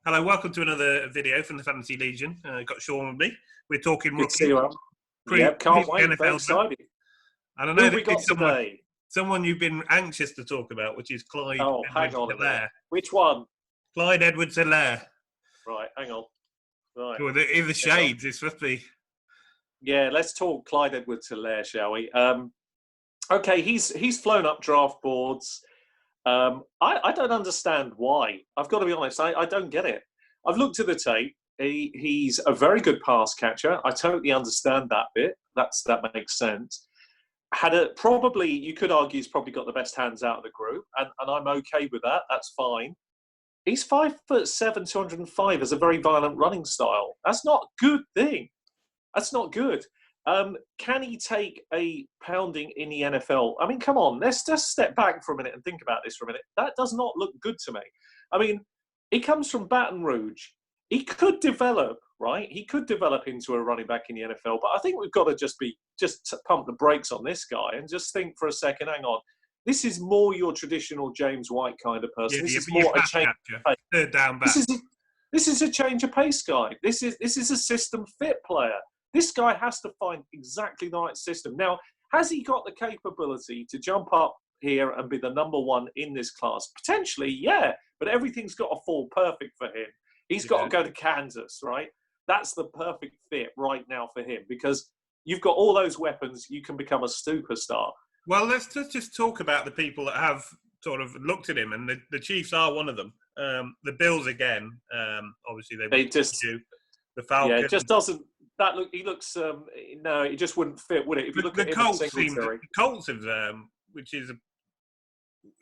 Hello, welcome to another video from the Fantasy Legion. Got Sean with me. We're talking Good to see you, Al. pre Can't wait. NFL Very draft. excited. And I Who know have we that got today? someone you've been anxious to talk about, which is Clyde Oh, hang on a minute. Edwards-Helaire. Which one? Clyde Edwards-Helaire. Right, hang on. Right. Well, in the shades, it's supposed to be. Yeah, let's talk Clyde Edwards-Helaire, shall we? Okay, he's flown up draft boards. I don't understand why. I've got to be honest. I don't get it. I've looked at the tape. He's a very good pass catcher. I totally understand that bit. That makes sense. You could argue he's probably got the best hands out of the group, and I'm okay with that. That's fine. He's 5'7", 205, has a very violent running style. That's not a good thing. That's not good. Can he take a pounding in the NFL? I mean, come on, let's just step back for a minute and think about this for a minute. That does not look good to me. I mean, he comes from Baton Rouge. He could develop, right? He could develop into a running back in the NFL, but I think we've got to just pump the brakes on this guy and just think for a second, hang on. This is more your traditional James White kind of person. This is more a change of pace. Third down back. This is a change of pace guy. This is a system fit player. This guy has to find exactly the right system. Now, has he got the capability to jump up here and be the number one in this class? Potentially, yeah, but everything's got to fall perfect for him. He's got to go to Kansas, right? That's the perfect fit right now for him because you've got all those weapons. You can become a superstar. Well, let's just talk about the people that have sort of looked at him, and the Chiefs are one of them. The Bills again. Obviously, they just the Falcons. Yeah, it just doesn't. That look, he looks. No, it just wouldn't fit, would it? If you look at him Colts, the Colts have, which is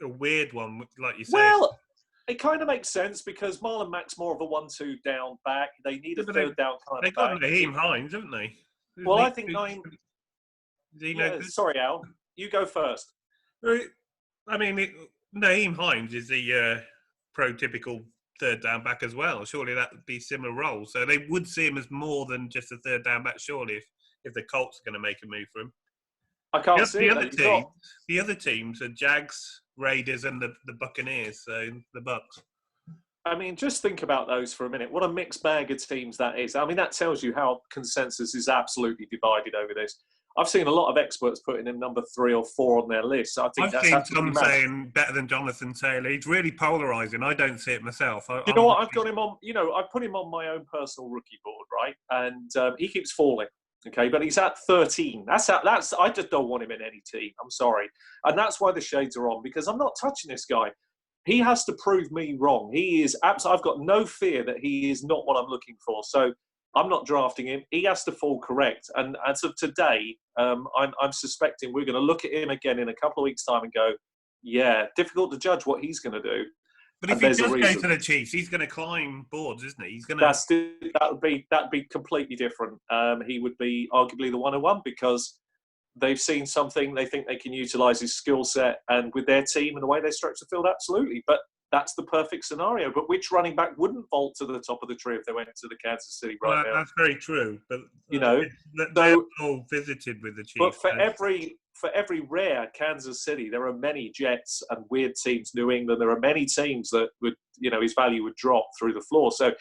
a weird one, like you say. Well, it kind of makes sense because Marlon Mack's more of a 1-2 down back. They need a third down kind of back. They got Naheem Hines, haven't they? Well, I think sorry, Al. You go first. I mean, Naheem Hines is the prototypical third down back as well. Surely that would be similar role. So they would see him as more than just a third down back, surely, if the Colts are going to make a move for him. I can't see it. The other teams are Jags, Raiders, and the Buccaneers, so the Bucs. I mean, just think about those for a minute. What a mixed bag of teams that is. I mean, that tells you how consensus is absolutely divided over this. I've seen a lot of experts putting him number 3 or 4 on their list. I think I've seen some saying better than Jonathan Taylor. He's really polarising. I don't see it myself. You know what? I've got him on. I put him on my own personal rookie board, right? And he keeps falling. Okay, but he's at 13. That's. I just don't want him in any team. I'm sorry, and that's why the shades are on because I'm not touching this guy. He has to prove me wrong. He is absolutely. I've got no fear that he is not what I'm looking for. So I'm not drafting him. He has to fall correct. And as of today, I'm suspecting we're going to look at him again in a couple of weeks' time and go, yeah, difficult to judge what he's going to do. But if he does go to the Chiefs, he's going to climb boards, isn't he? He's going to. That'd be completely different. He would be arguably the 101 because they've seen something. They think they can utilise his skill set, and with their team and the way they stretch the field, absolutely. But that's the perfect scenario. But which running back wouldn't vault to the top of the tree if they went to the Kansas City now? That's very true. But they're all visited with the Chiefs. But for every rare Kansas City, there are many Jets and weird teams. New England, there are many teams that would, his value would drop through the floor. So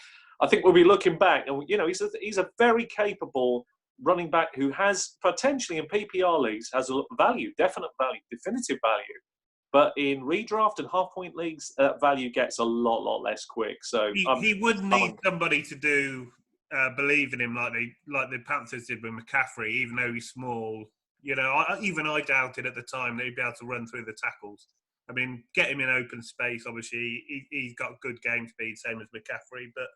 I think we'll be looking back, and he's a very capable running back who has potentially in PPR leagues has a value, definite value, definitive value. But in redraft and half-point leagues, that value gets a lot less quick. So he would need somebody to do believe in him like the Panthers did with McCaffrey, even though he's small. I doubted at the time that he'd be able to run through the tackles. I mean, get him in open space. Obviously, he's got good game speed, same as McCaffrey. But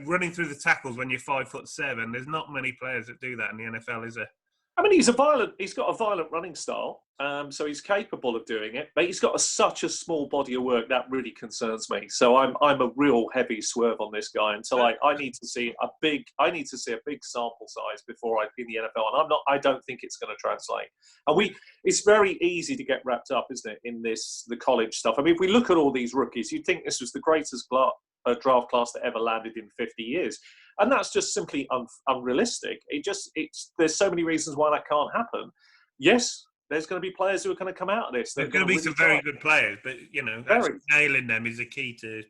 running through the tackles when you're 5'7", there's not many players that do that in the NFL, is there? I mean, he's got a violent running style, so he's capable of doing it. But he's got such a small body of work that really concerns me. So I'm a real heavy swerve on this guy until I need to see a big sample size before in the NFL, and I don't think it's going to translate. And it's very easy to get wrapped up, isn't it, in the college stuff. I mean, if we look at all these rookies, you'd think this was the greatest draft class that ever landed in 50 years. And that's just simply unrealistic. There's so many reasons why that can't happen. Yes, there's going to be players who are going to come out of this. There's going to be some very good players, but nailing them is the key to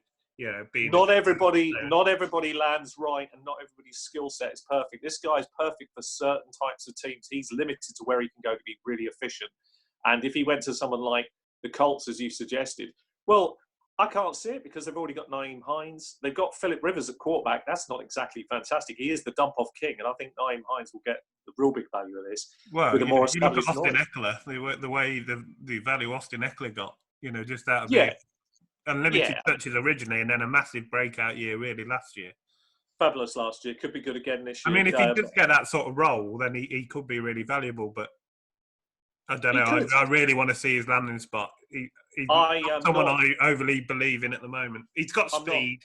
being not everybody lands right, and not everybody's skill set is perfect. This guy's perfect for certain types of teams. He's limited to where he can go to be really efficient. And if he went to someone like the Colts, as you suggested, well, I can't see it because they've already got Naeem Hines. They've got Philip Rivers at quarterback. That's not exactly fantastic. He is the dump-off king, and I think Naeem Hines will get the real big value of this. Well, with a more you look at established Austin knowledge. Eckler, the way the value Austin Eckler got, just out of Yeah, being unlimited yeah, touches originally, and then a massive breakout year really last year. fabulous last year. Could be good again this I year. mean, if he does get that sort of role, then he could be really valuable. But I don't know. I really want to see his landing spot. He's not someone I overly believe in at the moment. He's got speed.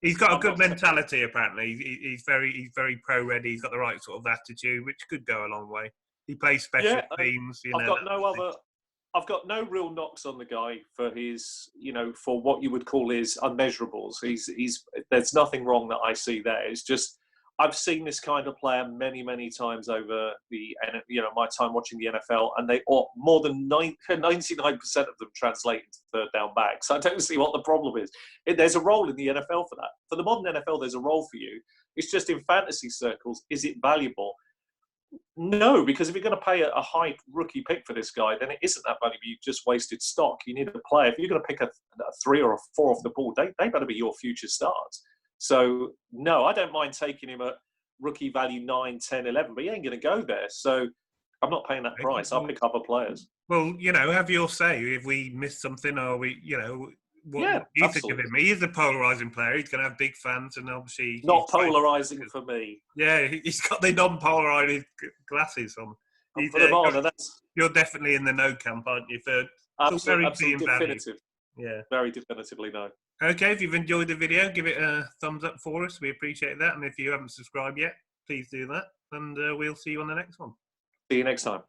He's got a good mentality. Apparently, he's very pro ready. He's got the right sort of attitude, which could go a long way. He plays special teams. I've got no real knocks on the guy for his, for what you would call his unmeasurables. There's nothing wrong that I see there. It's just I've seen this kind of player many, many times over my time watching the NFL, and they more than 99% of them translate into third down backs. I don't see what the problem is. There's a role in the NFL for that. For the modern NFL, there's a role for you. It's just in fantasy circles, is it valuable? No, because if you're going to pay a high rookie pick for this guy, then it isn't that valuable. You've just wasted stock. You need a player. If you're going to pick a 3 or a 4 off the board, they better be your future stars. So, no, I don't mind taking him at rookie value 9, 10, 11, but he ain't going to go there. So I'm not paying that price. I'll pick other players. Well, have your say. If we miss something or what do you think of him? He is a polarising player. He's going to have big fans, and obviously not polarising for me. Yeah, he's got the non-polarising glasses on. You're definitely in the no camp, aren't you? Absolutely definitive. Yeah, very definitively no. Okay, if you've enjoyed the video, give it a thumbs up for us. We appreciate that. And if you haven't subscribed yet, please do that. And we'll see you on the next one. See you next time.